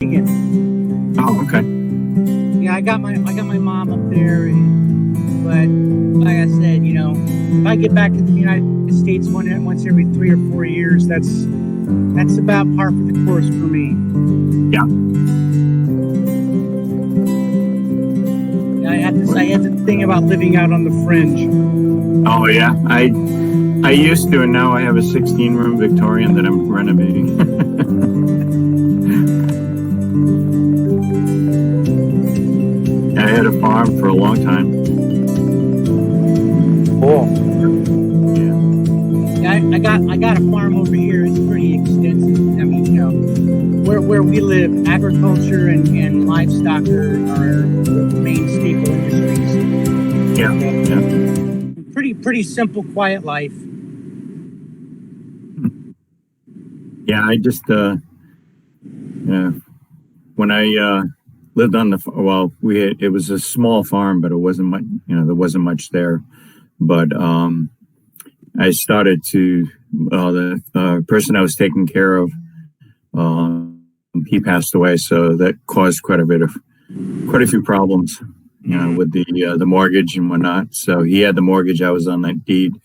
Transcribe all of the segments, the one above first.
Oh, okay. Yeah, I got my mom up there, but like I said, if I get back to the United States once every 3 or 4 years, that's about par for the course for me. Yeah. I had the thing about living out on the fringe. Oh, yeah. I used to, and now I have a 16-room Victorian that I'm renovating. I had a farm for a long time. Cool. Yeah, I got a farm over here. It's pretty extensive. I mean, where we live, agriculture and livestock are the main staple industries. Yeah. Pretty simple, quiet life. Yeah, I just when I lived on it was a small farm, but it wasn't much. There wasn't much there. But I started to the person I was taking care of, he passed away, so that caused quite a few problems, with the mortgage and whatnot. So he had the mortgage, I was on that deed,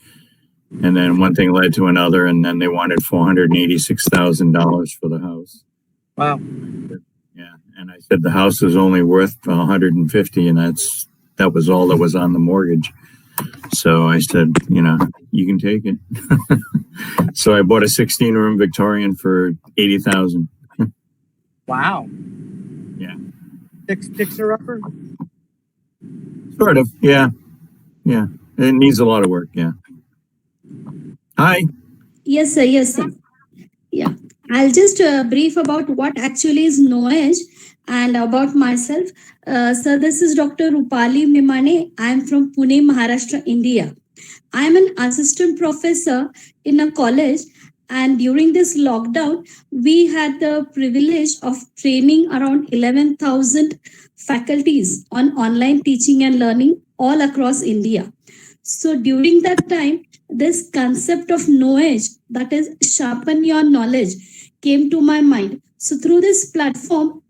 and then one thing led to another, and then they wanted $486,000 for the house. Wow. Yeah, and I said the house is only worth 150, and that was all that was on the mortgage. So I said, you can take it. So I bought a 16-room Victorian for $80,000. Wow. Yeah. Fixer-upper? Sort of. Yeah. Yeah. It needs a lot of work. Yeah. Hi. Yes, sir. Yes, sir. Yeah. I'll just brief about what actually is knowledge and about myself. So this is Dr. Rupali Mimane. I'm from Pune, Maharashtra, India. I'm an assistant professor in a college, and during this lockdown, we had the privilege of training around 11,000 faculties on online teaching and learning all across India. So during that time, this concept of knowledge, that is sharpen your knowledge, came to my mind. So through this platform,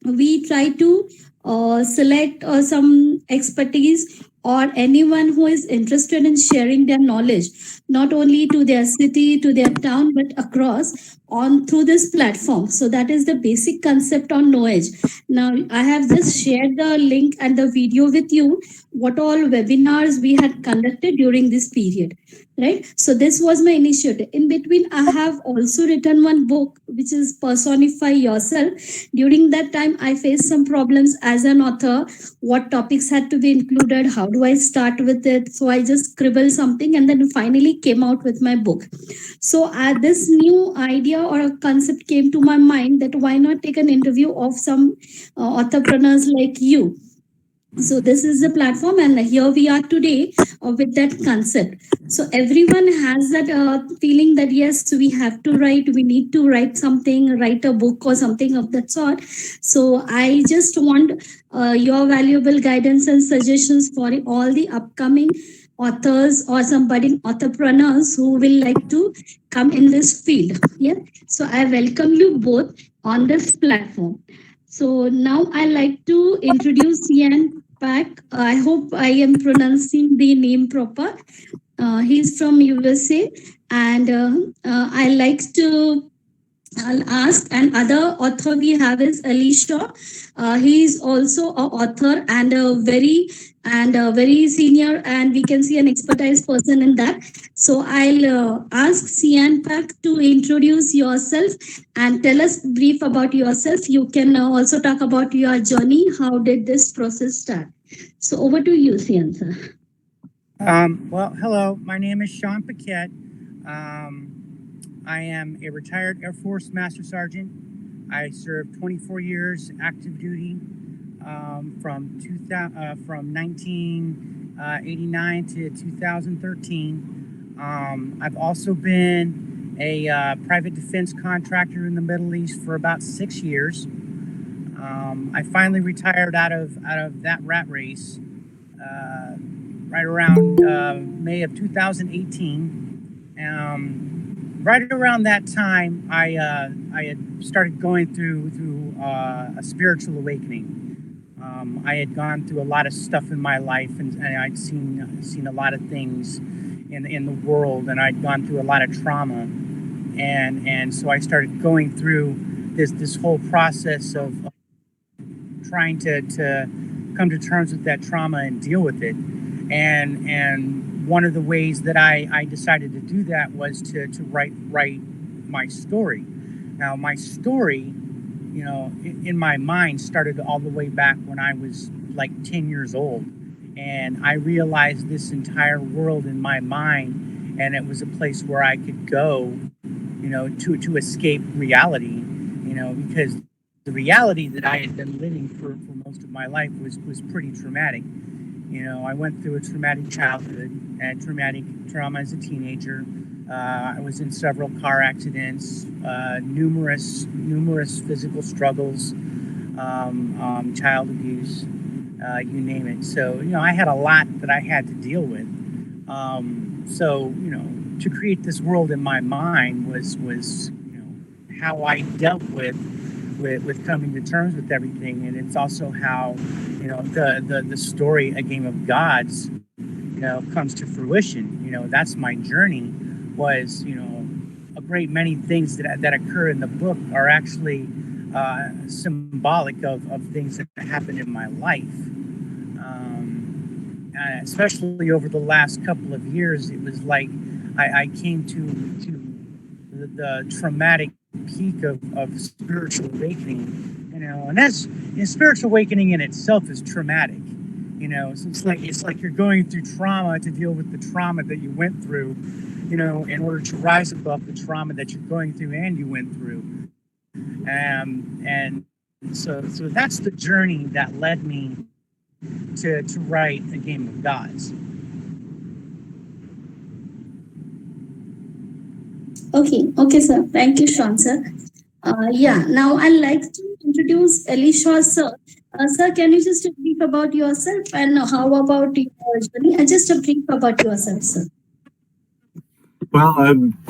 we try to select some expertise or anyone who is interested in sharing their knowledge, not only to their city, to their town, but across on through this platform. So that is the basic concept on knowledge. Now I have just shared the link and the video with you, what all webinars we had conducted during this period, right? So this was my initiative. In between, I have also written one book, which is Personify Yourself. During that time, I faced some problems as an author. What topics had to be included? How do I start with it? So I just scribbled something and then finally came out with my book. So this new idea or a concept came to my mind, that why not take an interview of some entrepreneurs like you. So this is the platform, and here we are today with that concept. So everyone has that feeling that yes, we have to write, we need to write something, write a book or something of that sort. So I just want your valuable guidance and suggestions for all the upcoming authors or some budding entrepreneurs who will like to come in this field. Yeah. So I welcome you both on this platform. So now I like to introduce Ian Pack. I hope I am pronouncing the name proper. He's from USA, and I like to I'll ask. And other author we have is Alicia. He is also an author and a very senior, and we can see an expertise person in that. So I'll ask Cian Pak to introduce yourself and tell us brief about yourself. You can also talk about your journey. How did this process start? So over to you, Cian, sir. Well, hello. My name is Sean Paquette. I am a retired Air Force Master Sergeant. I served 24 years active duty from 1989 to 2013. I've also been a private defense contractor in the Middle East for about 6 years. I finally retired out of that rat race right around May of 2018. right around that time, I had started going through a spiritual awakening. I had gone through a lot of stuff in my life, and I'd seen a lot of things in the world, and I'd gone through a lot of trauma, and so I started going through this whole process of trying to come to terms with that trauma and deal with it. And one of the ways that I decided to do that was to write my story. Now, my story, in my mind, started all the way back when I was like 10 years old. And I realized this entire world in my mind, and it was a place where I could go, to escape reality, because the reality that I had been living for most of my life was pretty traumatic. I went through a traumatic childhood, and traumatic trauma as a teenager. I was in several car accidents, numerous physical struggles, child abuse, you name it. So, I had a lot that I had to deal with. So, to create this world in my mind was how I dealt with coming to terms with everything. And it's also how, the story, A Game of Gods, comes to fruition. That's my journey. Was, a great many things that occur in the book are actually symbolic of things that happened in my life. Especially over the last couple of years, it was like I came to the traumatic peak of spiritual awakening, and that's spiritual awakening in itself is traumatic. So it's like you're going through trauma to deal with the trauma that you went through, in order to rise above the trauma that you're going through and you went through. And so that's the journey that led me to write A Game of Gods. Okay, sir. Thank you, Sean, sir. Now I'd like to introduce Elisha, sir. Sir, can you just brief about yourself and how about your journey? And just a brief about yourself, sir. Well,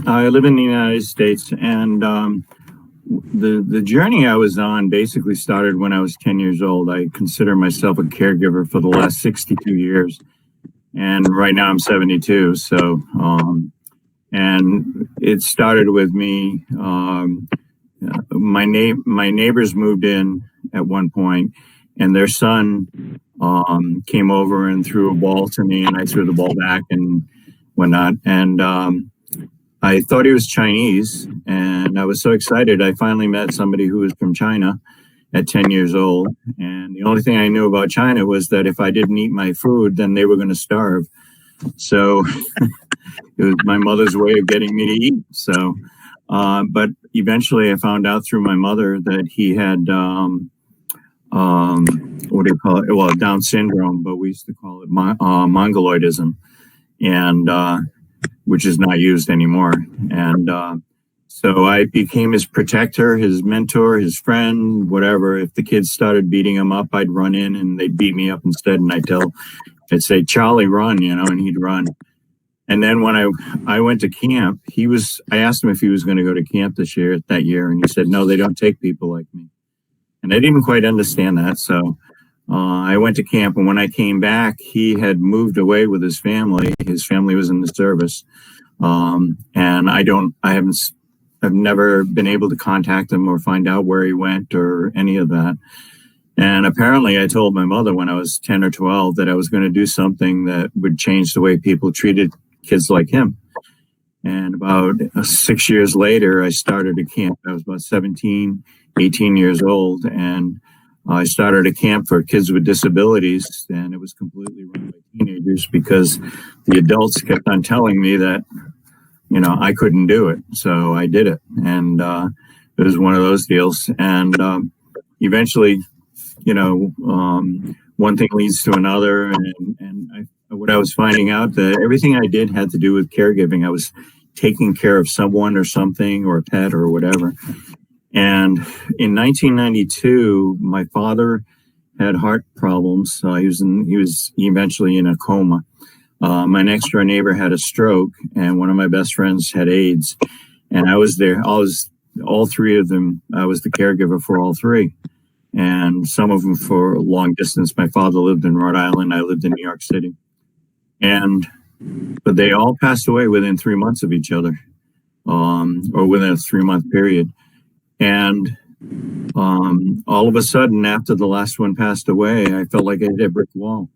I live in the United States, and the journey I was on basically started when I was 10 years old. I consider myself a caregiver for the last 62 years, and right now I'm 72. So, and it started with me. My neighbors moved in at one point, and their son came over and threw a ball to me, and I threw the ball back and whatnot. And I thought he was Chinese, and I was so excited. I finally met somebody who was from China at 10 years old. And the only thing I knew about China was that if I didn't eat my food, then they were going to starve. So it was my mother's way of getting me to eat. So, but eventually I found out through my mother that he had, what do you call it? Well, Down syndrome, but we used to call it mongoloidism. And, which is not used anymore. And so I became his protector, his mentor, his friend, whatever. If the kids started beating him up, I'd run in and they'd beat me up instead. And I'd say, Charlie, run, and he'd run. And then when I went to camp, I asked him if he was going to go to camp that year. And he said, no, they don't take people like me. And I didn't quite understand that. So I went to camp, and when I came back, he had moved away with his family. His family was in the service. And I've never been able to contact him or find out where he went or any of that. And apparently I told my mother when I was 10 or 12 that I was going to do something that would change the way people treated kids like him. And about 6 years later, I started a camp. I was about 17, 18 years old. And I started a camp for kids with disabilities, and it was completely run by teenagers because the adults kept on telling me that, I couldn't do it. So I did it. And it was one of those deals. And eventually, one thing leads to another. And what I was finding out that everything I did had to do with caregiving. I was taking care of someone or something or a pet or whatever. And in 1992, my father had heart problems. He was eventually in a coma. My next door neighbor had a stroke, and one of my best friends had AIDS. and I was there. All three of them. I was the caregiver for all three, and some of them for long distance. My father lived in Rhode Island. I lived in New York City, but they all passed away within 3 months of each other, or within a 3-month period. And all of a sudden, after the last one passed away, I felt like I hit a brick wall.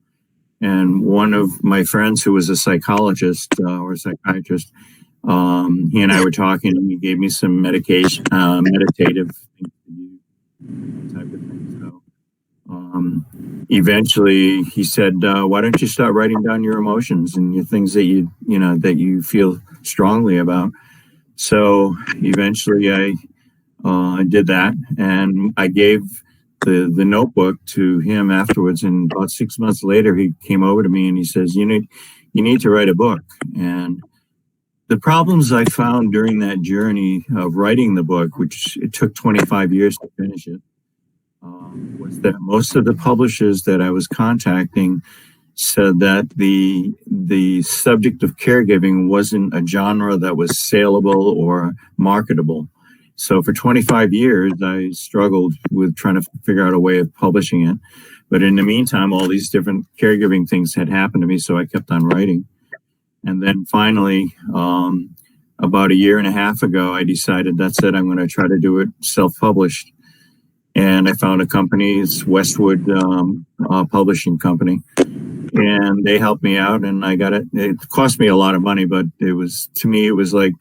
And one of my friends, who was a psychologist or a psychiatrist, he and I were talking, and he gave me some meditative things to do, type of thing. So eventually, he said, "Why don't you start writing down your emotions and your things that you feel strongly about?" So eventually, I did that, and I gave the notebook to him afterwards. And about 6 months later, he came over to me and he says, "You need to write a book." And the problems I found during that journey of writing the book, which it took 25 years to finish it, was that most of the publishers that I was contacting said that the subject of caregiving wasn't a genre that was saleable or marketable. So for 25 years, I struggled with trying to figure out a way of publishing it. But in the meantime, all these different caregiving things had happened to me, so I kept on writing. And then finally, about a year and a half ago, I decided that's it. I'm going to try to do it self-published. And I found a company, it's Westwood Publishing Company. And they helped me out, and I got it. It cost me a lot of money, but it was like,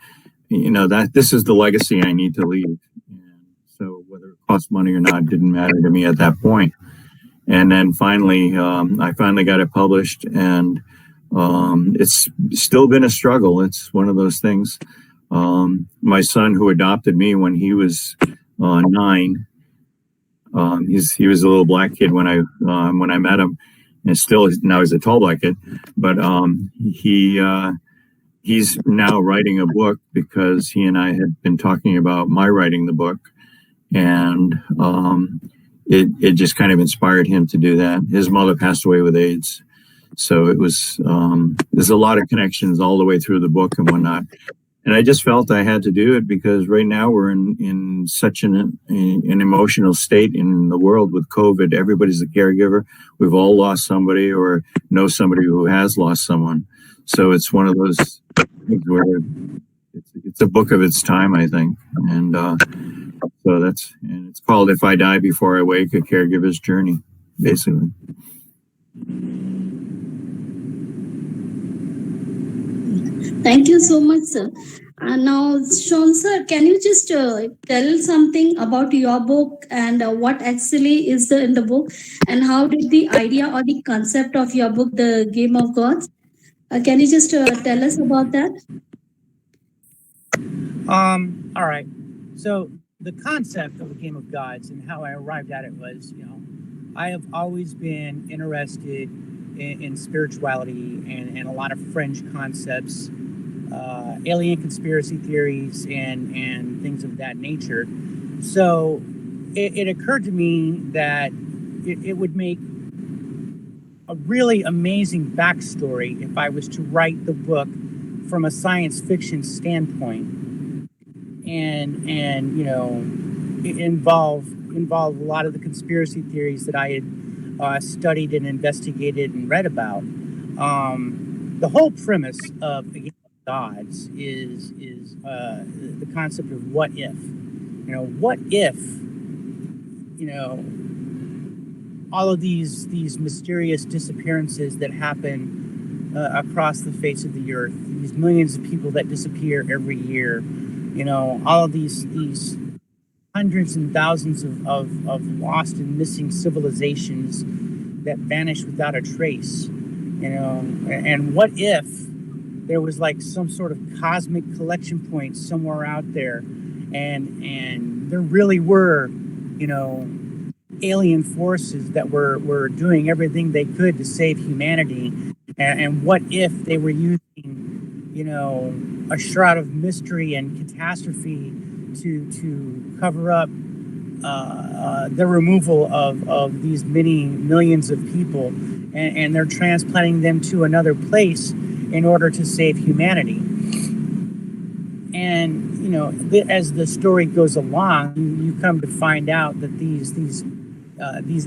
that this is the legacy I need to leave. And so whether it cost money or not didn't matter to me at that point. And then finally, I finally got it published, and it's still been a struggle. It's one of those things. My son, who adopted me when he was 9, he was a little black kid when I met him, and still now he's a tall black kid. But he's now writing a book because he and I had been talking about my writing the book, and it just kind of inspired him to do that. His mother passed away with AIDS, so it was there's a lot of connections all the way through the book and whatnot. And I just felt I had to do it because right now we're in such an emotional state in the world with COVID. Everybody's a caregiver. We've all lost somebody or know somebody who has lost someone. So it's one of those things where it's a book of its time, I think. And so it's called "If I Die Before I Wake: A Caregiver's Journey," basically. Thank you so much, sir. Now, Sean, sir, can you just tell something about your book and what actually is in the book, and how did the idea or the concept of your book, The Game of Gods, can you just tell us about that? All right. So the concept of the Game of Gods and how I arrived at it was, I have always been interested in spirituality and a lot of fringe concepts, alien conspiracy theories, and things of that nature. So it occurred to me that it would make a really amazing backstory if I was to write the book from a science fiction standpoint, and involve a lot of the conspiracy theories that I had studied and investigated and read about. The whole premise of the Game of Gods is the concept of what if. What if all of these mysterious disappearances that happen across the face of the earth, these millions of people that disappear every year, all of these hundreds and thousands of lost and missing civilizations that vanish without a trace, and what if there was like some sort of cosmic collection point somewhere out there, and there really were, alien forces that were doing everything they could to save humanity, and what if they were using, a shroud of mystery and catastrophe to cover up the removal of these many millions of people, and they're transplanting them to another place in order to save humanity. And as the story goes along, you come to find out that these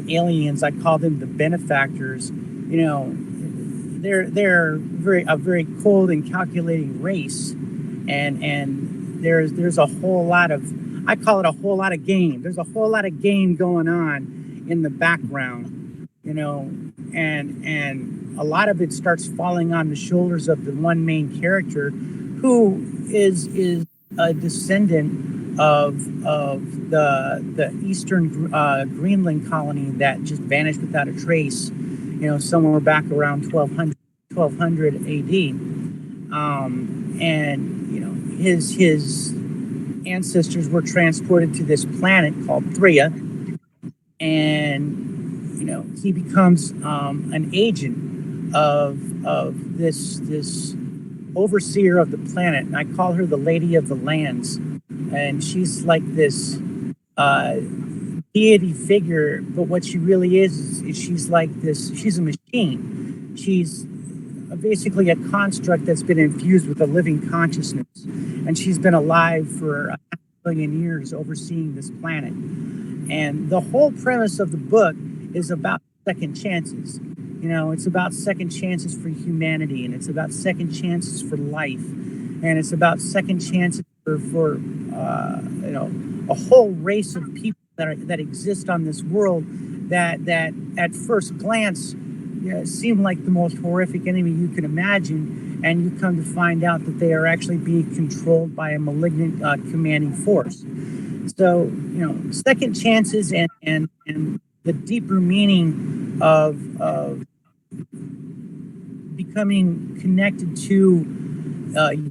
aliens, I call them the benefactors, they're a very cold and calculating race, and there's a whole lot of, I call it a whole lot of game. There's a whole lot of game going on in the background, and a lot of it starts falling on the shoulders of the one main character, who is a descendant of the eastern Greenland colony that just vanished without a trace, somewhere back around 1200 AD. And his ancestors were transported to this planet called Thria, and he becomes an agent of this overseer of the planet, and I call her the Lady of the Lands. And she's like this deity figure, but what she really is she's like this. She's a machine. She's basically a construct that's been infused with a living consciousness, and she's been alive for a billion years, overseeing this planet. And the whole premise of the book is about second chances. It's about second chances for humanity, and it's about second chances for life, and it's about second chances for a whole race of people that exist on this world that at first glance seem like the most horrific enemy you can imagine, and you come to find out that they are actually being controlled by a malignant commanding force. So second chances and the deeper meaning of becoming connected to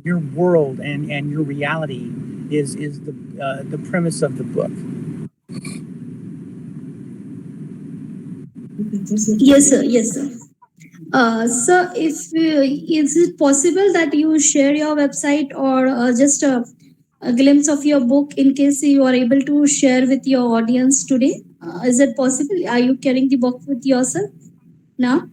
your world and your reality is the premise of the book. Yes, sir. Yes, sir. Sir, if is it possible that you share your website or just a glimpse of your book in case you are able to share with your audience today? Is it possible? Are you carrying the book with yourself now?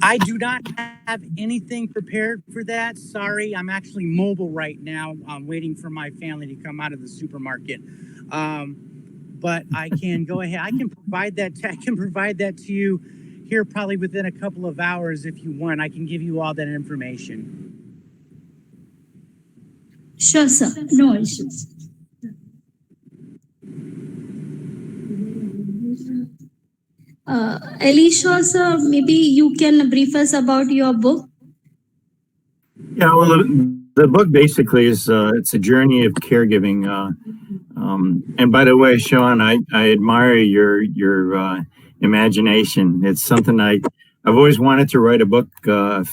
I do not have anything prepared for that. Sorry, I'm actually mobile right now. I'm waiting for my family to come out of the supermarket. But I can go ahead. I can provide that to you here probably within a couple of hours if you want. I can give you all that information. Sure, sir. No issues. Elisha, sir, maybe you can brief us about your book. Yeah, well, the book basically is it's a journey of caregiving. And by the way, Sean, I admire your imagination. It's something I've always wanted to write a book, a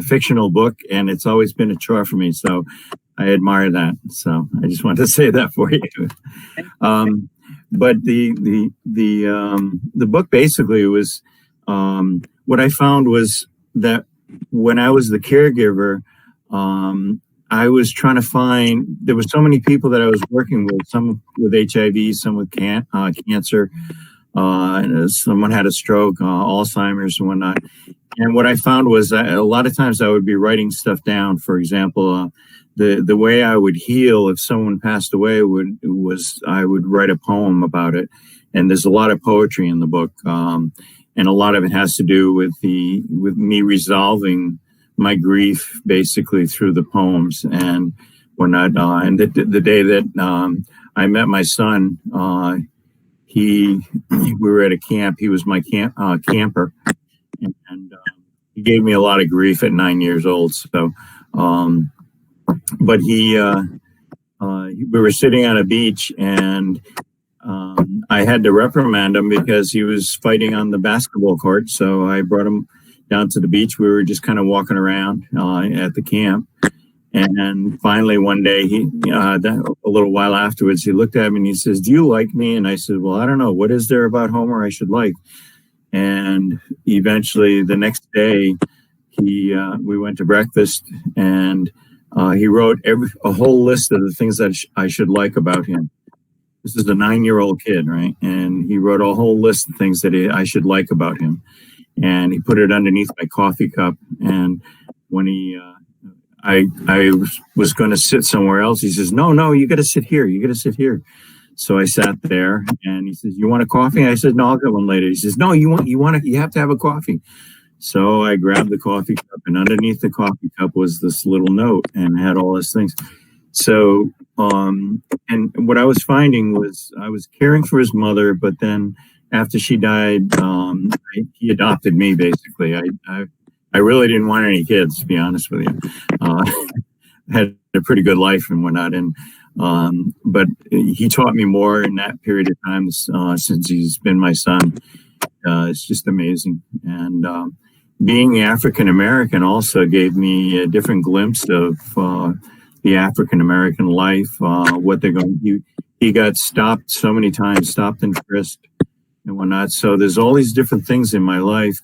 fictional book, and it's always been a chore for me. So I admire that. So I just wanted to say that for you. But the book basically was what I found was that when I was the caregiver, I was trying to find, there were so many people that I was working with, some with HIV, some with cancer, and someone had a stroke, Alzheimer's and whatnot. And what I found was that a lot of times I would be writing stuff down. For example, the way I would heal if someone passed away was I would write a poem about it. And there's a lot of poetry in the book. And a lot of it has to do with me resolving my grief basically through the poems and whatnot. And the day that I met my son, we were at a camp. He was my camper, and he gave me a lot of grief at 9 years old. So, but we were sitting on a beach, and I had to reprimand him because he was fighting on the basketball court. So I brought him down to the beach. We were just kind of walking around at the camp. And finally, one day, a little while afterwards, he looked at me and he says, "Do you like me?" And I said, "Well, I don't know. What is there about Homer I should like?" And eventually, the next day, we went to breakfast, and he wrote a whole list of the things that I should like about him. This is a 9-year-old kid, right? And he wrote a whole list of things that I should like about him. And he put it underneath my coffee cup. And when I was going to sit somewhere else. He says, no, you got to sit here. You got to sit here. So I sat there, and he says, you want a coffee? I said, no, I'll get one later. He says, no, you have to have a coffee. So I grabbed the coffee cup, and underneath the coffee cup was this little note and had all these things. So, and what I was finding was I was caring for his mother, but then after she died, he adopted me, basically. I really didn't want any kids, to be honest with you. Had a pretty good life and whatnot. But he taught me more in that period of time since he's been my son. It's just amazing. And being African American also gave me a different glimpse of the African American life, what they're going. He got stopped so many times, stopped and frisked and whatnot. So there's all these different things in my life,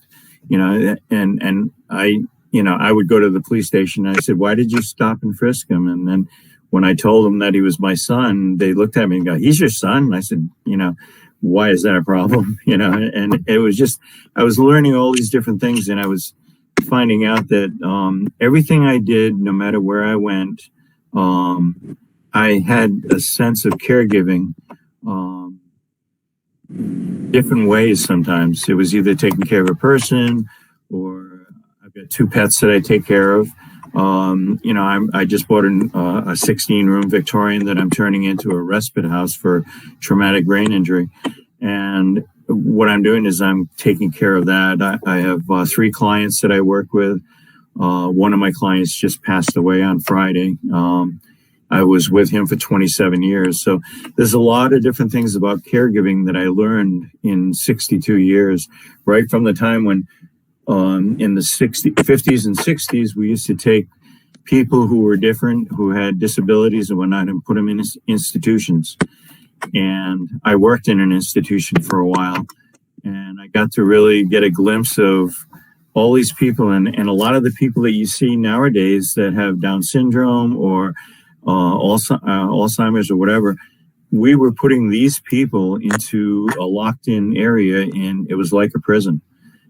and I would go to the police station and I said, why did you stop and frisk him? And then when I told them that he was my son, they looked at me and go, he's your son? And I said, why is that a problem? And it was just, I was learning all these different things, and I was finding out that everything I did, no matter where I went, I had a sense of caregiving, different ways. Sometimes it was either taking care of a person, or I've got 2 pets that I take care of. I just bought a 16-room Victorian that I'm turning into a respite house for traumatic brain injury. And what I'm doing is I'm taking care of that. I have 3 clients that I work with. One of my clients just passed away on Friday. I was with him for 27 years. So there's a lot of different things about caregiving that I learned in 62 years, right from the time when in the 50s and 60s, we used to take people who were different, who had disabilities and whatnot, and put them in institutions. And I worked in an institution for a while, and I got to really get a glimpse of all these people. And a lot of the people that you see nowadays that have Down syndrome or Alzheimer's or whatever, we were putting these people into a locked-in area, and it was like a prison.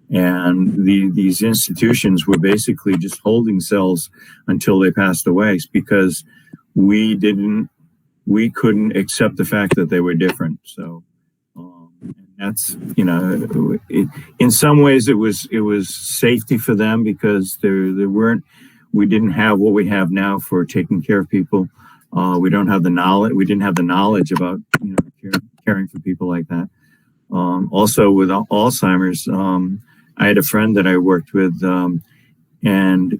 And these institutions were basically just holding cells until they passed away, because we couldn't accept the fact that they were different. So that's, in some ways it was safety for them, because we didn't have what we have now for taking care of people. We didn't have the knowledge about caring for people like that. Also with Alzheimer's, I had a friend that I worked with, and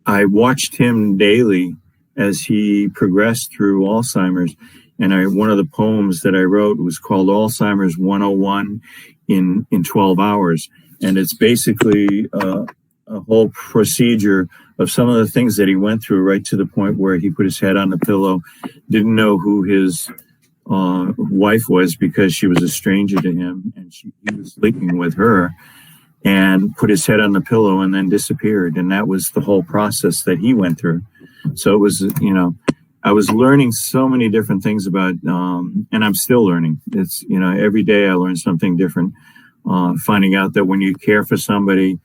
I watched him daily as he progressed through Alzheimer's. And one of the poems that I wrote was called Alzheimer's 101 in 12 hours. And it's basically a whole procedure of some of the things that he went through, right to the point where he put his head on the pillow, didn't know who his wife was because she was a stranger to him, and he was sleeping with her, and put his head on the pillow and then disappeared. And that was the whole process that he went through. So it was, I was learning so many different things about, and I'm still learning. It's, every day I learn something different, finding out that when you care for somebody,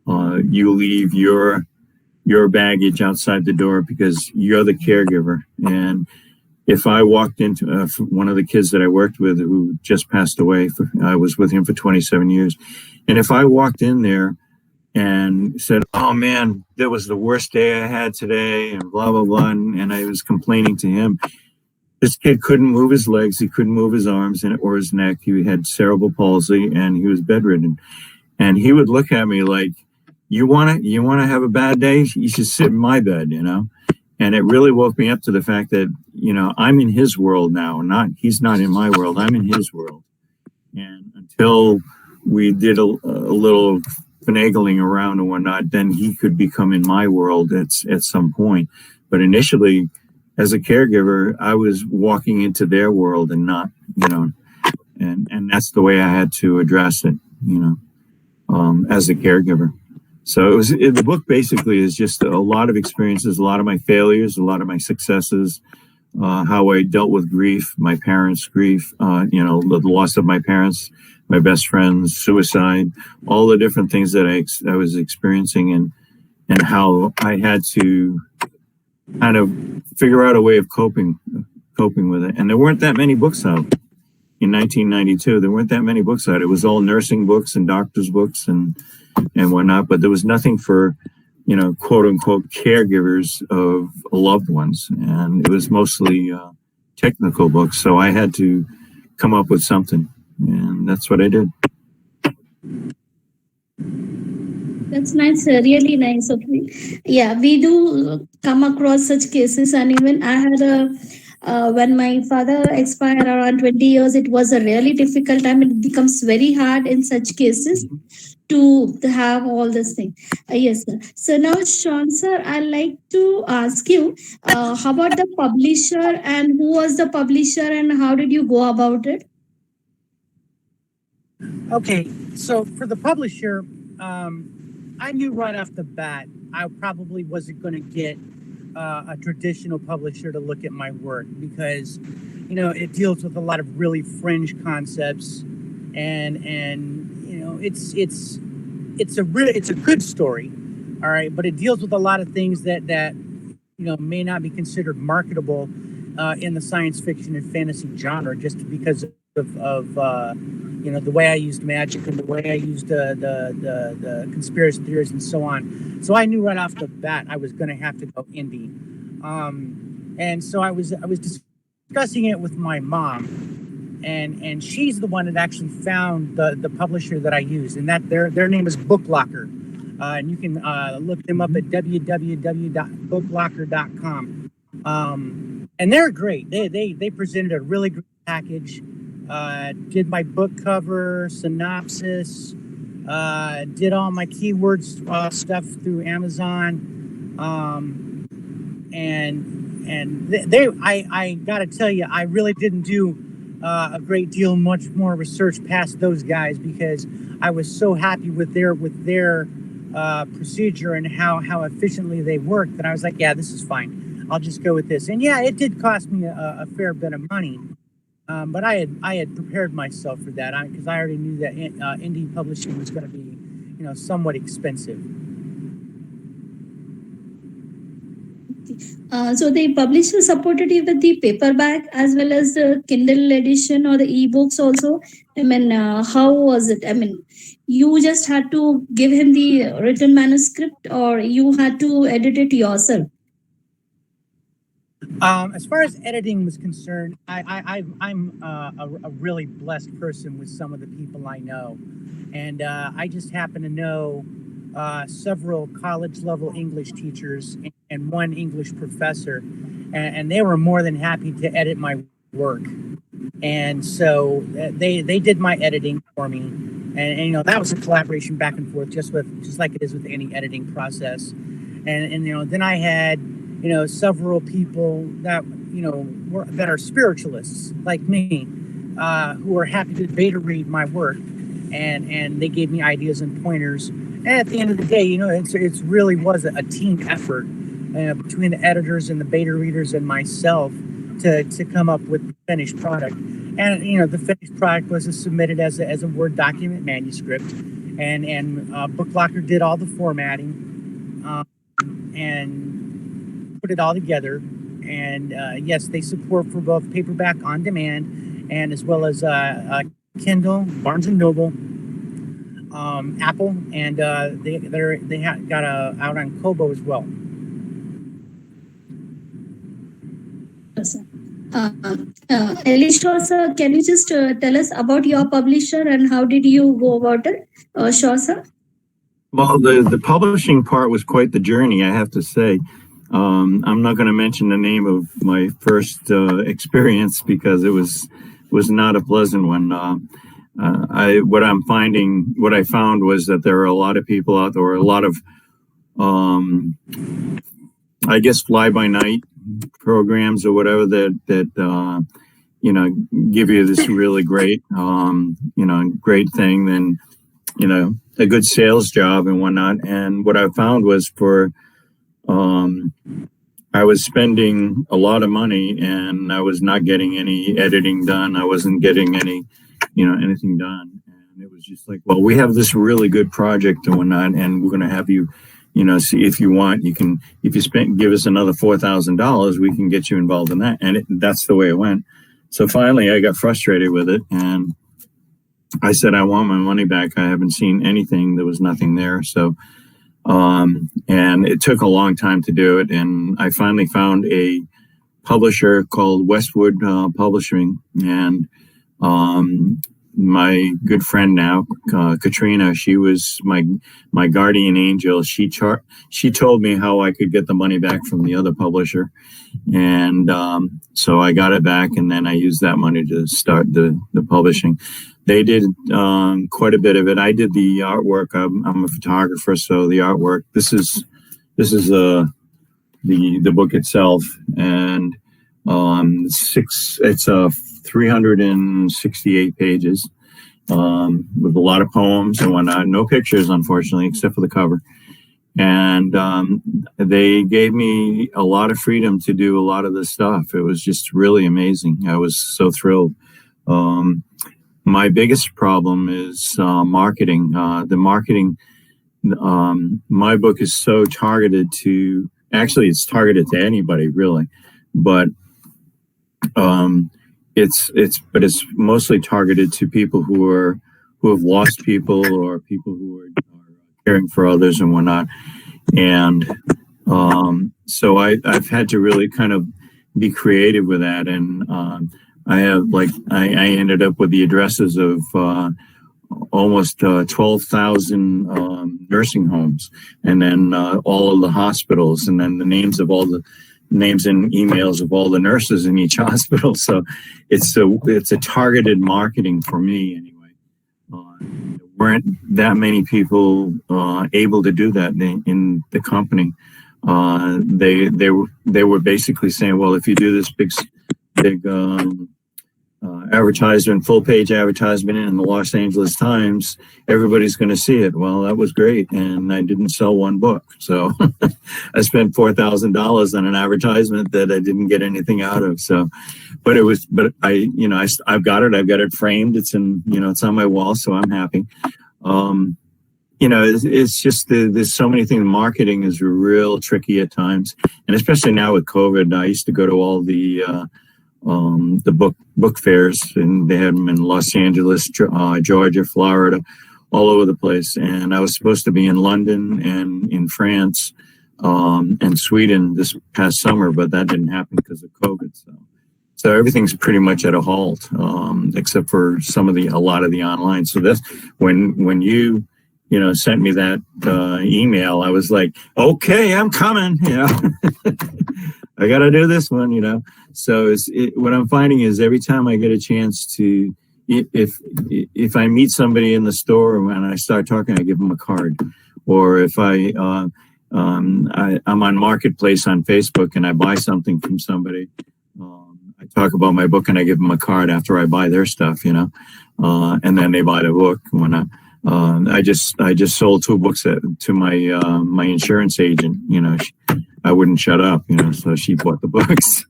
you leave your baggage outside the door because you're the caregiver. And if I walked into one of the kids that I worked with who just passed away, I was with him for 27 years. And if I walked in there and said, oh man, that was the worst day I had today, and blah, blah, blah, and I was complaining to him, this kid couldn't move his legs, he couldn't move his arms or his neck, he had cerebral palsy, and he was bedridden. And he would look at me like, you want to have a bad day? You should sit in my bed, And it really woke me up to the fact that, I'm in his world now, he's not in my world, I'm in his world. And until we did a little finagling around and whatnot, then he could become in my world at some point. But initially, as a caregiver, I was walking into their world and not, and that's the way I had to address it, as a caregiver. So the book basically is just a lot of experiences, a lot of my failures, a lot of my successes, how I dealt with grief, my parents' grief, the loss of my parents, my best friends, suicide, all the different things that I was experiencing, and how I had to kind of figure out a way of coping with it. And there weren't that many books out in 1992. There weren't that many books out. It was all nursing books and doctors' books and whatnot. But there was nothing for, quote unquote, caregivers of loved ones, and it was mostly technical books. So I had to come up with something, and that's what I did. That's nice, really nice of you. Yeah, we do come across such cases, and even I had when my father expired around 20 years, it was a really difficult time. It becomes very hard in such cases to have all this thing. Yes, sir. So now, Sean, sir, I'd like to ask you, how about the publisher, and who was the publisher, and how did you go about it? Okay, so for the publisher, I knew right off the bat I probably wasn't going to get a traditional publisher to look at my work, because it deals with a lot of really fringe concepts, and it's a good story, all right, but it deals with a lot of things that may not be considered marketable in the science fiction and fantasy genre, just because of the way I used magic and the way I used the conspiracy theories and so on. So I knew right off the bat I was going to have to go indie. And so I was discussing it with my mom, and she's the one that actually found the publisher that I use, and that their name is BookLocker. And you can look them up at www.booklocker.com. And they're great. They presented a really great package. Did my book cover, synopsis, did all my keywords stuff through Amazon, I gotta tell you, I really didn't do a great deal much more research past those guys, because I was so happy with their procedure and how efficiently they worked, that I was like, yeah, this is fine. I'll just go with this. And yeah, it did cost me a fair bit of money. But I had prepared myself for that, because I already knew that indie publishing was going to be, somewhat expensive. So the publisher supported you with the paperback as well as the Kindle edition or the ebooks also. I mean, how was it? I mean, you just had to give him the written manuscript, or you had to edit it yourself? As far as editing was concerned, I'm a really blessed person with some of the people I know, and I just happen to know several college-level English teachers and one English professor, and they were more than happy to edit my work, and so they did my editing for me, and that was a collaboration back and forth, just like it is with any editing process, and then I had several people that that are spiritualists like me, who are happy to beta read my work, and they gave me ideas and pointers. And at the end of the day, it's really was a team effort between the editors and the beta readers and myself to come up with the finished product. And the finished product was submitted as a Word document manuscript, and BookLocker did all the formatting and put it all together. And yes, they support for both paperback on demand and as well as Kindle, Barnes and Noble, Apple, and they got out on Kobo as well. Elisha, sir, can you just tell us about your publisher and how did you go about it? Sure, sir. Well, the publishing part was quite the journey, I have to say. I'm not going to mention the name of my first experience because it was not a pleasant one. What I found was that there are a lot of people out there, a lot of, I guess, fly-by-night programs or whatever that give you this really great, great thing, then, a good sales job and whatnot. And what I found was I was spending a lot of money and I was not getting any editing done. I wasn't getting any, anything done. And it was just like, well, we have this really good project and whatnot, and we're going to have you see if you want, if you give us another $4,000, we can get you involved in that. And that's the way it went. So finally I got frustrated with it, and I said, I want my money back. I haven't seen anything. There was nothing there. So, and it took a long time to do it. And I finally found a publisher called Westwood Publishing, and my good friend now, Katrina, she was my guardian angel. She told me how I could get the money back from the other publisher, and so I got it back, and then I used that money to start the publishing. They did quite a bit of it. I did the artwork. I'm a photographer, so the artwork. This is the book itself, and it's 368 pages with a lot of poems and whatnot. No pictures, unfortunately, except for the cover. And they gave me a lot of freedom to do a lot of this stuff. It was just really amazing. I was so thrilled. My biggest problem is marketing. The marketing. My book is so targeted to. Actually, it's targeted to anybody, really, but it's mostly targeted to people who have lost people, or people who are caring for others and whatnot. And so I've had to really kind of be creative with that. And I ended up with the addresses of almost 12,000 nursing homes, and then all of the hospitals, and then the names and emails of all the nurses in each hospital. So it's a targeted marketing for me anyway. There weren't that many people able to do that in the company. They were basically saying, well, if you do this big advertisement, full page advertisement in the Los Angeles Times, everybody's going to see it. Well, that was great, and I didn't sell one book. So I spent $4,000 on an advertisement that I didn't get anything out of. So, I've got it framed. It's it's on my wall, so I'm happy. It's just there's so many things. Marketing is real tricky at times, and especially now with COVID. I used to go to all the book fairs, and they had them in Los Angeles, Georgia, Florida, all over the place. And I was supposed to be in London and in France and Sweden this past summer, but that didn't happen because of COVID. So everything's pretty much at a halt, except for a lot of the online. So that's when you sent me that email, I was like, okay, I'm coming. I got to do this one. So what I'm finding is every time I get a chance to, if I meet somebody in the store and I start talking, I give them a card. Or if I'm on Marketplace on Facebook and I buy something from somebody, I talk about my book and I give them a card after I buy their stuff, and then they buy the book. I just sold 2 books to my insurance agent. I wouldn't shut up, so she bought the books.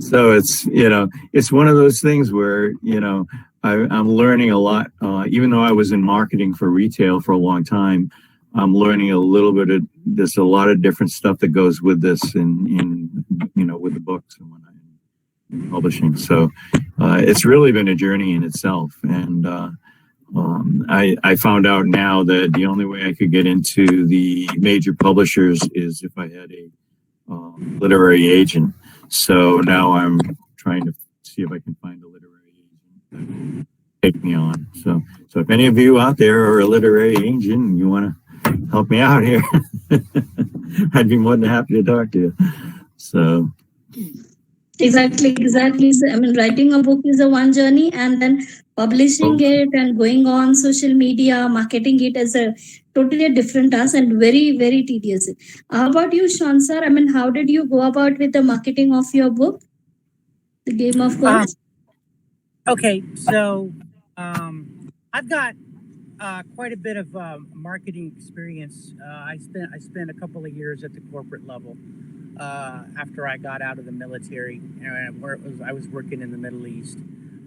So it's one of those things where, I'm learning a lot. Even though I was in marketing for retail for a long time, I'm learning a little bit there's a lot of different stuff that goes with this in with the books and whatnot, in publishing. So it's really been a journey in itself. And I found out now that the only way I could get into the major publishers is if I had a literary agent. So now I'm trying to see if I can find a literary agent that will take me on. So if any of you out there are a literary agent and you want to help me out here, I'd be more than happy to talk to you. So Exactly. So, writing a book is a one journey, and then publishing it and going on social media, marketing it as a totally different task and very, very tedious. How about you, Sean sir? How did you go about with the marketing of your book, The Game of Gods? Okay, so I've got quite a bit of marketing experience. I spent a couple of years at the corporate level after I got out of the military, and I was working in the Middle East.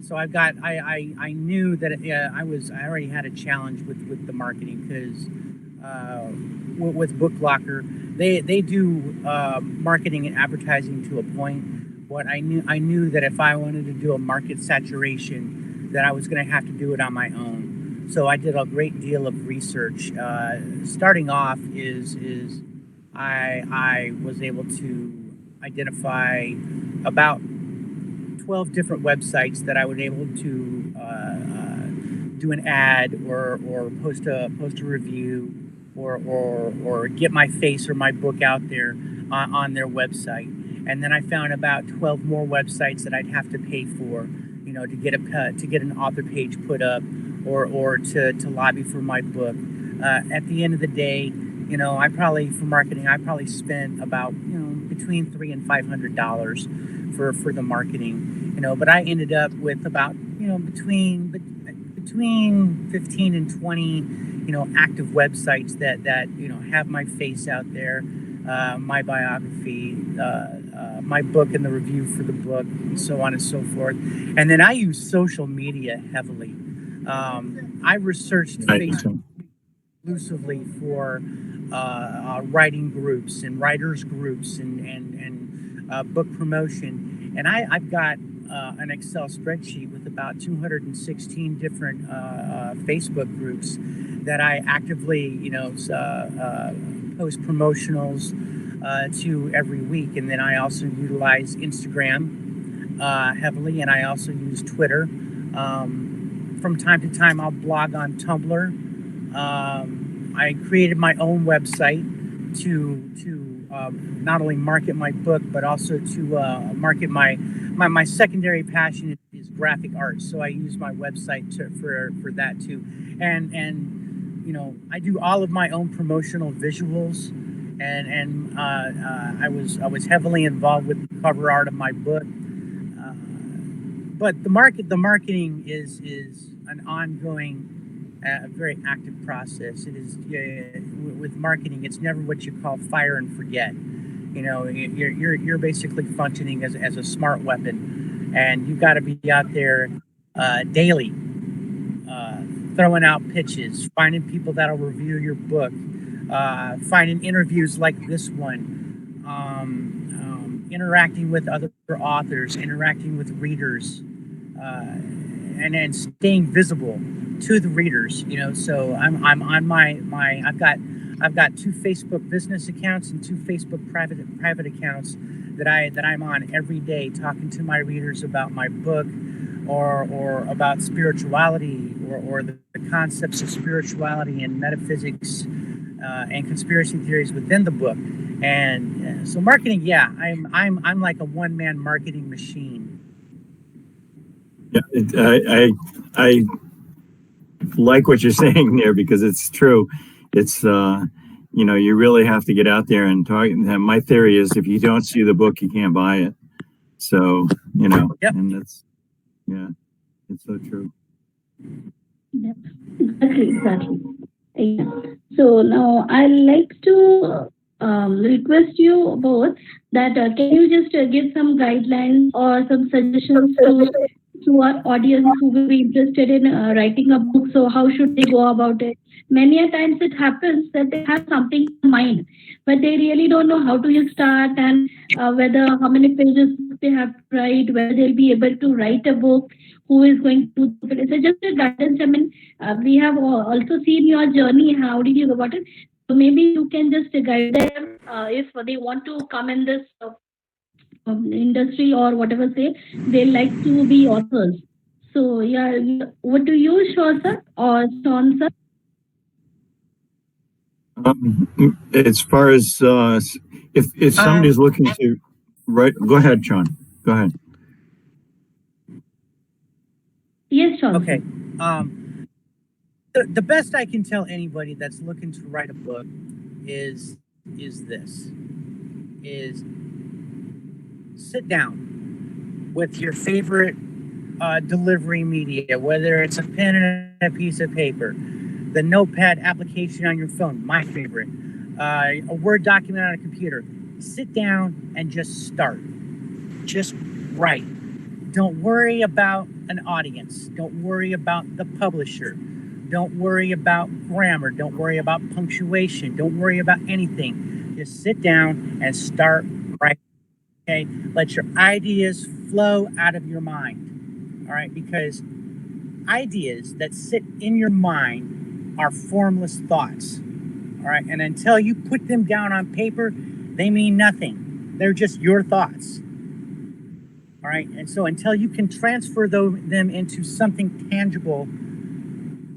So I knew that I already had a challenge with the marketing, because uh, with Book Locker. They do marketing and advertising to a point. But I knew that if I wanted to do a market saturation, that I was going to have to do it on my own. So I did a great deal of research. Starting off is I was able to identify about 12 different websites that I would able to do an ad or post a review or get my face or my book out there on their website. And then I found about 12 more websites that I'd have to pay for, to get an author page put up or to lobby for my book. At the end of the day, for marketing, I probably spent about, between $300 and $500 for the marketing, but I ended up with about, between 15 and 20, active websites that have my face out there, my biography, my book and the review for the book, and so on and so forth. And then I use social media heavily. I researched Facebook exclusively for writing groups and writers groups and book promotion. And I've got an Excel spreadsheet with about 216 different Facebook groups that I actively, post promotionals to every week. And then I also utilize Instagram heavily, and I also use Twitter. From time to time, I'll blog on Tumblr. I created my own website to not only market my book, but also to market my secondary passion is graphic art. So I use my website for that too. And I do all of my own promotional visuals, and I was heavily involved with the cover art of my book. But the marketing is an ongoing, very active process. It is with marketing. It's never what you call fire and forget. You're basically functioning as a smart weapon, and you've got to be out there daily, throwing out pitches, finding people that'll review your book, finding interviews like this one, interacting with other authors, interacting with readers, and then staying visible to the readers. So I'm on my I've got 2 Facebook business accounts and 2 Facebook private accounts that I'm on every day, talking to my readers about my book or about spirituality or the concepts of spirituality and metaphysics and conspiracy theories within the book. And so marketing, I'm like a one-man marketing machine. Yeah, I like what you're saying there, because it's true. It's you really have to get out there and talk. And my theory is, if you don't see the book, you can't buy it. So Yep. And that's it's so true. Yep. Exactly. Yeah. So now I'd like to request you both that can you just give some guidelines or some suggestions to our audience who will be interested in writing a book? So how should they go about it? Many a times it happens that they have something in mind, but they really don't know how to start and how many pages they have to write, whether they'll be able to write a book, who is going to do it. So just a guidance. I mean, we have also seen your journey. How did you go about it? So maybe you can just guide them if they want to come in this industry or whatever, say they like to be authors. So yeah, what do you, sir or Sean, sir? As far as if somebody's looking to write, go ahead, Sean. Go ahead. Yes, Sean. Okay. The best I can tell anybody that's looking to write a book is sit down with your favorite delivery media, whether it's a pen and a piece of paper, the notepad application on your phone, my favorite, a Word document on a computer. Sit down and just start. Just write. Don't worry about an audience. Don't worry about the publisher. Don't worry about grammar. Don't worry about punctuation. Don't worry about anything. Just sit down and start writing. Okay? Let your ideas flow out of your mind. All right? Because ideas that sit in your mind are formless thoughts. All right? And until you put them down on paper, they mean nothing. They're just your thoughts. All right? And so until you can transfer them into something tangible,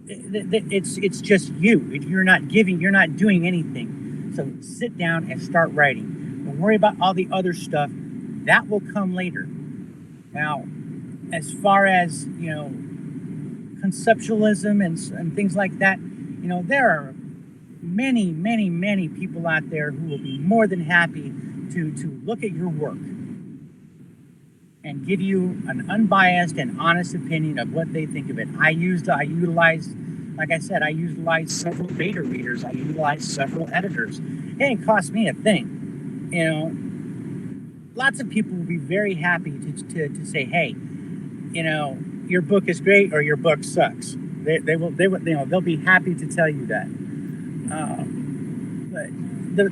it's just you. You're not doing anything. So sit down and start writing. Don't worry about all the other stuff. That will come later. Now, as far as, conceptualism and things like that, there are many, many, many people out there who will be more than happy to look at your work and give you an unbiased and honest opinion of what they think of it. I utilized several beta readers. I utilized several editors. It didn't cost me a thing. Lots of people will be very happy to say, hey, your book is great or your book sucks. They'll be happy to tell you that. But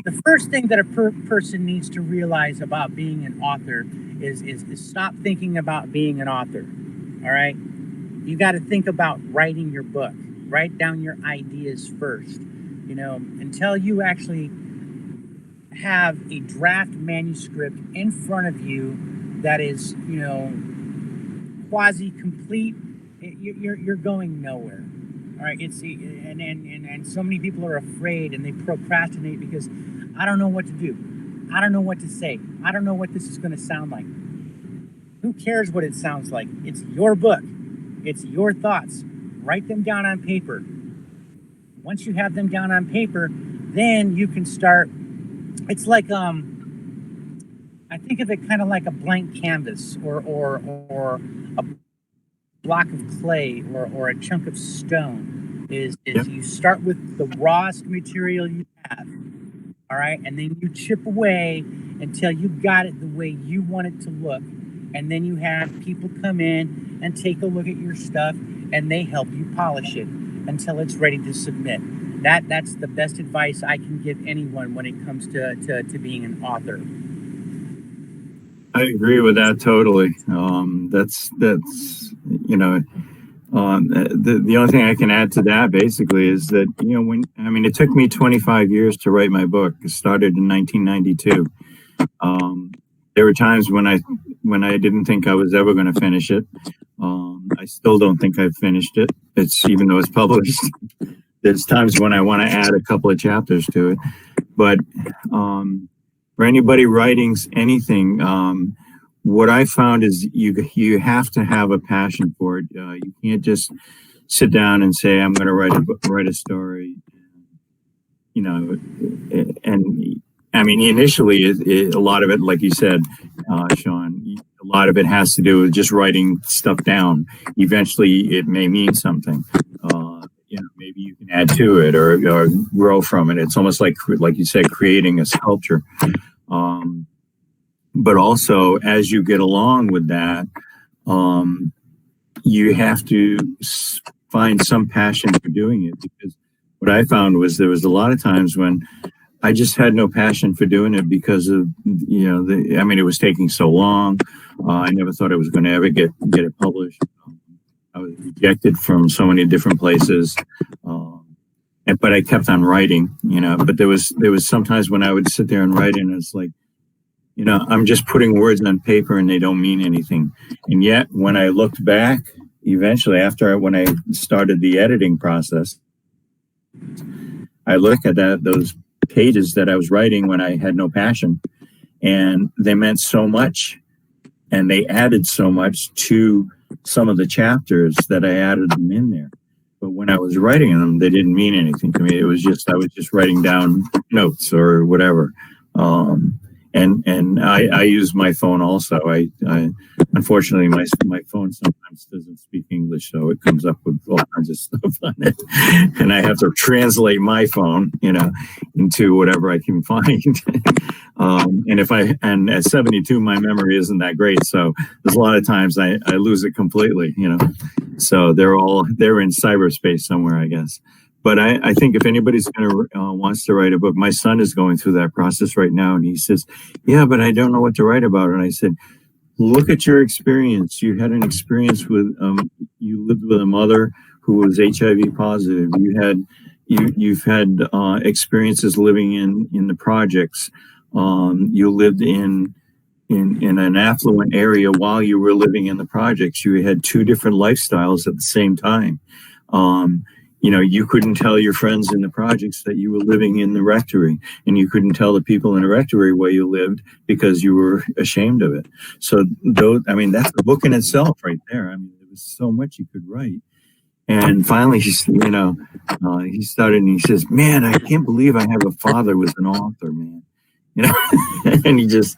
the first thing that a person needs to realize about being an author is stop thinking about being an author. All right, you got to think about writing your book. Write down your ideas first. Until you actually have a draft manuscript in front of you that is, quasi complete, you're going nowhere. All right, and so many people are afraid and they procrastinate because I don't know what to do. I don't know what to say. I don't know what this is going to sound like. Who cares what it sounds like? It's your book. It's your thoughts. Write them down on paper. Once you have them down on paper, then you can start. It's like I think of it kind of like a blank canvas or a block of clay or a chunk of stone. Is you start with the rawest material you have. All right, and then you chip away until you got it the way you want it to look, and then you have people come in and take a look at your stuff, and they help you polish it until it's ready to submit. That's the best advice I can give anyone when it comes to being an author. I agree with that totally. That's the only thing I can add to that basically is that, it took me 25 years to write my book. It started in 1992. There were times when I didn't think I was ever going to finish it. I still don't think I've finished it. Even though it's published. There's times when I want to add a couple of chapters to it. But for anybody writing anything, what I found is you have to have a passion for it. You can't just sit down and say, I'm going to write a story. And I mean, initially, a lot of it, like you said, Sean, a lot of it has to do with just writing stuff down. Eventually, it may mean something. Maybe you can add to it or grow from it. It's almost like you said, creating a sculpture. But also, as you get along with that, you have to find some passion for doing it. Because what I found was there was a lot of times when I just had no passion for doing it because of, it was taking so long. I never thought I was going to ever get it published. I was rejected from so many different places. But I kept on writing, but there was sometimes when I would sit there and write and it's like, I'm just putting words on paper and they don't mean anything. And yet when I looked back, eventually when I started the editing process, I look at those pages that I was writing when I had no passion, and they meant so much and they added so much to some of the chapters that I added them in there. But when I was writing them, they didn't mean anything to me. I was just writing down notes or whatever. And I use my phone also. I unfortunately my phone sometimes doesn't speak English, so it comes up with all kinds of stuff on it, and I have to translate my phone, into whatever I can find. And at 72, my memory isn't that great. So there's a lot of times I lose it completely, So they're in cyberspace somewhere, I guess. But I think if anybody's wants to write a book, my son is going through that process right now, and he says, "Yeah, but I don't know what to write about." And I said, "Look at your experience. You had an experience with you lived with a mother who was HIV positive. You've had experiences living in the projects. You lived in an affluent area while you were living in the projects. You had two different lifestyles at the same time. You couldn't tell your friends in the projects that you were living in the rectory, and you couldn't tell the people in the rectory where you lived because you were ashamed of it. So, that's a book in itself right there. I mean, there was so much you could write." And finally, he started and he says, "Man, I can't believe I have a father who's an author, man." And he just,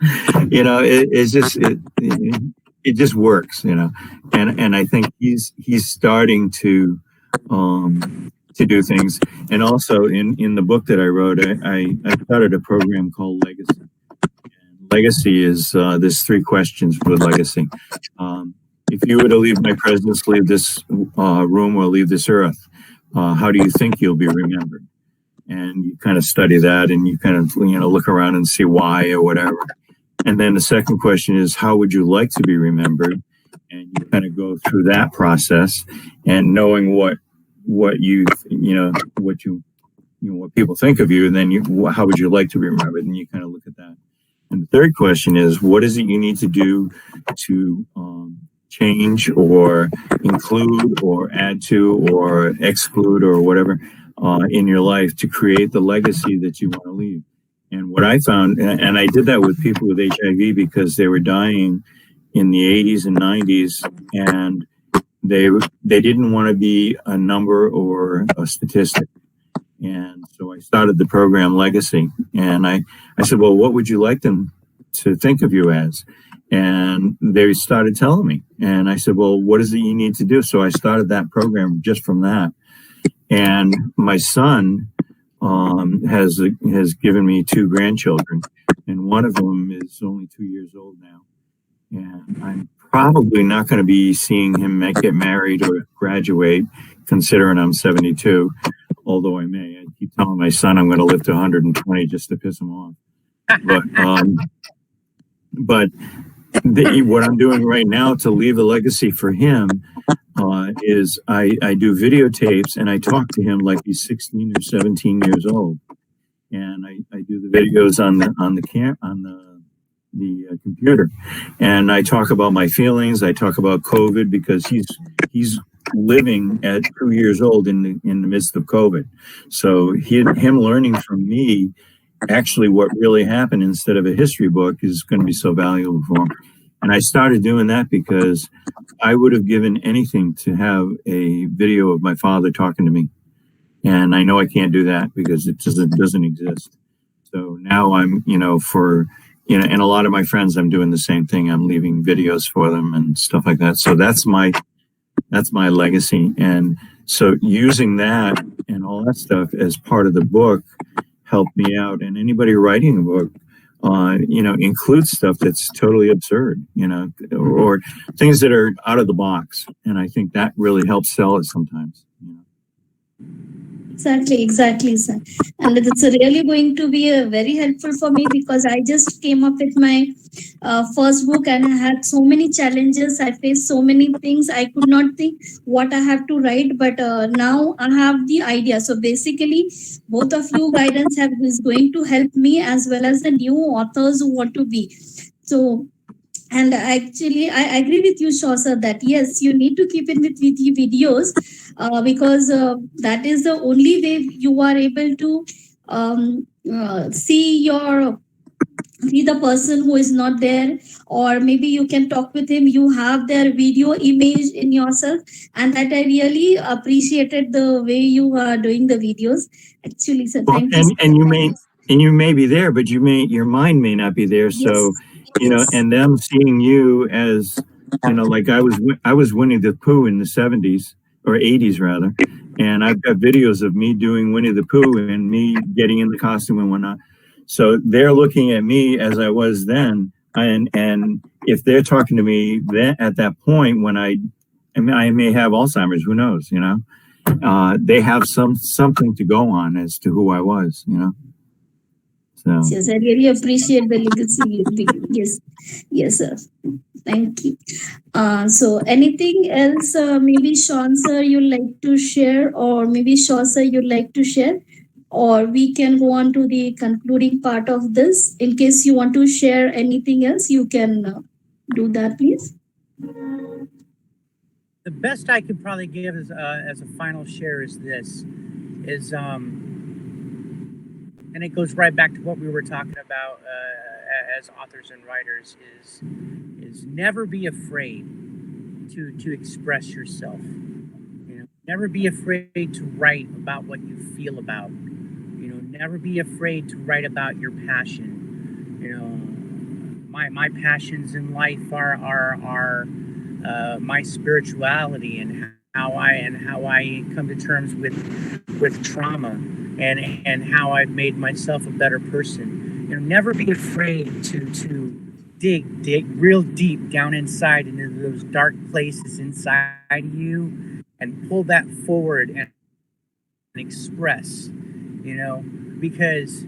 it just works, and I think he's starting to do things. And also in the book that I wrote, I started a program called Legacy. And Legacy is there's 3 questions for legacy. If you were to leave my presence, leave this room, or leave this earth, how do you think you'll be remembered? And you kind of study that, and you kind of look around and see why or whatever. And then the second question is, how would you like to be remembered? And you kind of go through that process, and knowing what people think of you, and then how would you like to be remembered? And you kind of look at that. And the third question is, what is it you need to do to change or include or add to or exclude or whatever in your life to create the legacy that you want to leave? And what I found, and I did that with people with HIV because they were dying in the 80s and 90s, and they didn't want to be a number or a statistic. And so I started the program Legacy, and I said, well, what would you like them to think of you as? And they started telling me, and I said, well, what is it you need to do? So I started that program just from that. And my son has given me 2 grandchildren, and one of them is only 2 years old now. And I'm probably not going to be seeing him get married or graduate, considering I'm 72, although I may. I keep telling my son I'm going to live to 120 just to piss him off. But what I'm doing right now to leave a legacy for him is I do videotapes, and I talk to him like he's 16 or 17 years old, and I do the videos on the computer, and I talk about my feelings. I talk about COVID because he's living at 2 years old in the midst of COVID, so him learning from me actually what really happened instead of a history book is going to be so valuable for him. And I started doing that because I would have given anything to have a video of my father talking to me. And I know I can't do that because it doesn't exist. So now I'm, and a lot of my friends, I'm doing the same thing. I'm leaving videos for them and stuff like that. So that's my legacy. And so using that and all that stuff as part of the book helped me out. And anybody writing a book, includes stuff that's totally absurd, or things that are out of the box. And I think that really helps sell it sometimes. Exactly, sir. And it's really going to be very helpful for me because I just came up with my first book, and I had so many challenges. I faced so many things. I could not think what I have to write, but now I have the idea. So basically, both of you guidance is going to help me as well as the new authors who want to be. So, and actually, I agree with you, Shaw, sir, that yes, you need to keep it with the videos because that is the only way you are able to see the person who is not there, or maybe you can talk with him. You have their video image in yourself, and that I really appreciated the way you are doing the videos. Actually, sir, thank you. And you may be there, but your mind may not be there. So. Yes. And them seeing you as, like I was Winnie the Pooh in the 70s or 80s rather. And I've got videos of me doing Winnie the Pooh and me getting in the costume and whatnot. So they're looking at me as I was then, and if they're talking to me then at that point when I may have Alzheimer's, who knows, they have something to go on as to who I was, So Yes, I really appreciate the legacy you leave. Yes, yes, sir. Thank you. So anything else, maybe Sean sir, you'd like to share, or maybe Shaw sir, you'd like to share, or we can go on to the concluding part of this. In case you want to share anything else, you can do that, please. The best I could probably give as a final share is this, and it goes right back to what we were talking about as authors and writers, is never be afraid to express yourself. Never be afraid to write about what you feel about. Never be afraid to write about your passion. My passions in life are my spirituality and how I come to terms with trauma and how I've made myself a better person. Never be afraid to dig real deep down inside into those dark places inside you and pull that forward and express, because,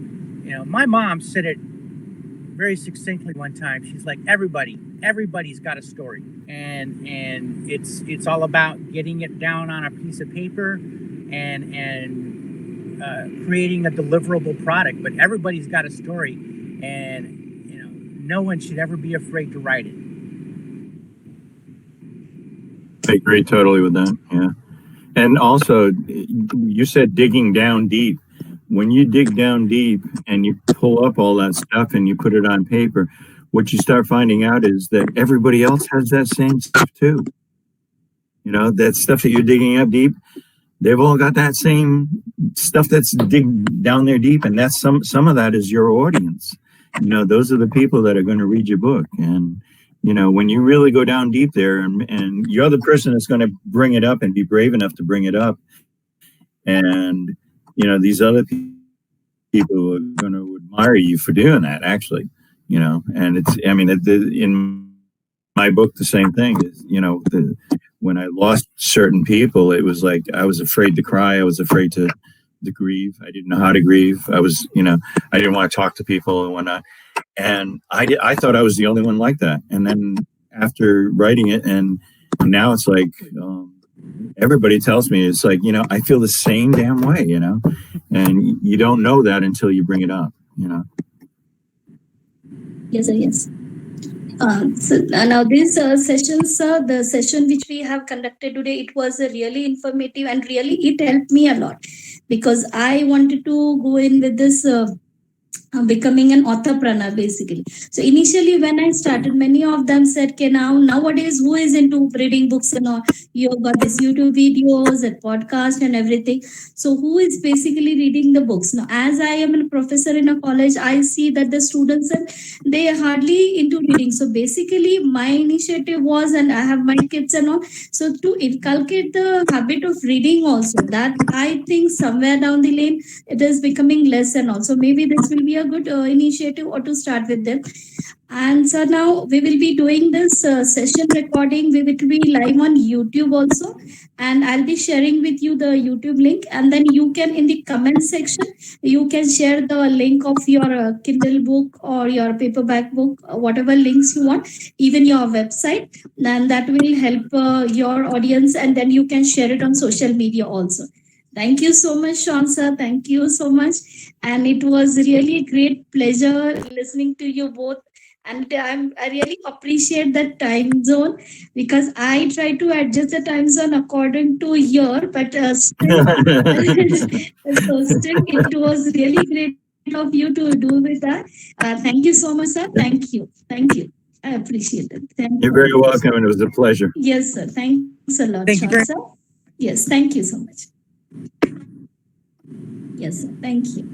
my mom said it very succinctly one time. She's like, everybody's got a story, and it's all about getting it down on a piece of paper and creating a deliverable product. But everybody's got a story, and no one should ever be afraid to write it. I agree totally with that. Yeah. And also, you said digging down deep. When you dig down deep and you pull up all that stuff and you put it on paper, what you start finding out is that everybody else has that same stuff too. That stuff that you're digging up deep, they've all got that same stuff that's dig down there deep, and that's some of that is your audience. Those are the people that are going to read your book. And when you really go down deep there, and you're the person that's going to bring it up and be brave enough to bring it up, and these other people are going to admire you for doing that, actually. And it's, in my book, the same thing is, when I lost certain people, it was like I was afraid to cry. I was afraid to grieve. I didn't know how to grieve. I was, I didn't want to talk to people and whatnot. And I thought I was the only one like that. And then after writing it, and now it's like, everybody tells me, it's like, I feel the same damn way, and you don't know that until you bring it up, Yes, sir, yes. So now this session, sir, the session which we have conducted today, it was really informative, and really it helped me a lot, because I wanted to go in with this becoming an authorpreneur, basically. So initially when I started, many of them said, okay, nowadays who is into reading books and all? You've got this YouTube videos and podcast and everything. So who is basically reading the books? Now, as I am a professor in a college, I see that the students, they are hardly into reading. So basically my initiative was, and I have my kids and all, so to inculcate the habit of reading also, that I think somewhere down the lane it is becoming less, and also maybe this will be a good initiative or to start with them. And so now we will be doing this session recording. We will be live on YouTube also, and I'll be sharing with you the YouTube link, and then you can, in the comment section, you can share the link of your Kindle book or your paperback book, whatever links you want, even your website, and that will help your audience, and then you can share it on social media also. Thank you so much, Sean sir. Thank you so much. And it was really a great pleasure listening to you both. And I really appreciate the time zone, because I try to adjust the time zone according to year, but still, so still it was really great of you to do with that. Thank you so much, sir. Thank you. Thank you. I appreciate it. You're very welcome, and it was a pleasure. Yes, sir. Thanks a lot, Thank you Sean, sir. Yes, thank you so much. Yes, sir. Thank you.